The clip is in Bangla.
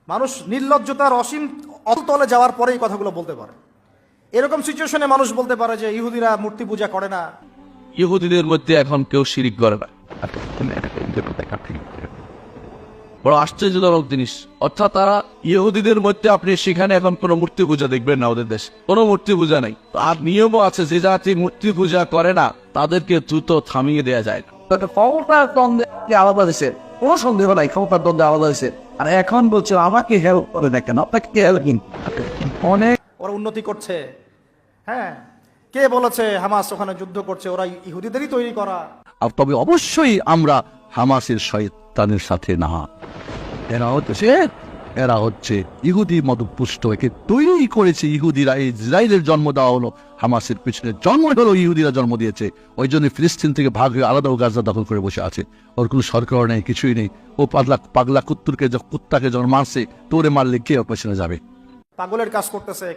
মানুষ নির্লজ্জতার অসীম অতলে যাওয়ার পরে এই কথাগুলো বলতে পারে। এরকম সিচুয়েশনে মানুষ বলতে পারে যে ইহুদিরা মূর্তি পূজা করে না। ইহুদিদের মধ্যে এখন কেউ শিরিক করে না, বড় আশ্চর্যজনক জিনিস। অর্থাৎ তারা ইহুদিদের মধ্যে আপনি সেখানে এখন কোনো মূর্তি পূজা দেখবেন না, ওদের দেশে কোনো মূর্তি পূজা নাই। আর নিয়মও আছে যে জাতি মূর্তি পূজা করে না তাদেরকে দ্রুত থামিয়ে দেওয়া যায় না। ক্ষমতার দ্বন্দ্বে আলাদা হয়েছে, কোনো সন্দেহ নাই, ক্ষমতার দ্বন্দ্বে আলাদা হয়েছে। আর এখন বলছে আমাকে হেল্প করে দেখেন, আপনাকে হেল্প অনেক ওরা উন্নতি করছে। হ্যাঁ, কে বলেছে হামাস ওখানে যুদ্ধ করছে? ওরা ইহুদিদেরই তৈরি করা। তবে অবশ্যই আমরা হামাসের শয়তানের সাথে না। এরা হচ্ছে ইহুদি মদপুষ্ট, একে তৈরি করেছে ইহুদিরা। এই ইসরায়েলের জন্ম দেওয়া হলো হামাসের পিছনে, জন্ম হলো ইহুদিরা জন্ম দিয়েছে। ওই জন্য ফিলিস্তিন থেকে ভাগ হয়ে আলাদা গাজা দখল করে বসে আছে। ওর কোনো সরকার নেই, কিছুই নেই। ও পাগলা কুত্তাকে যখন মারছে, তোরে মারলে কে ওর পেছনে যাবে? পাগলের কাজ করতেছে।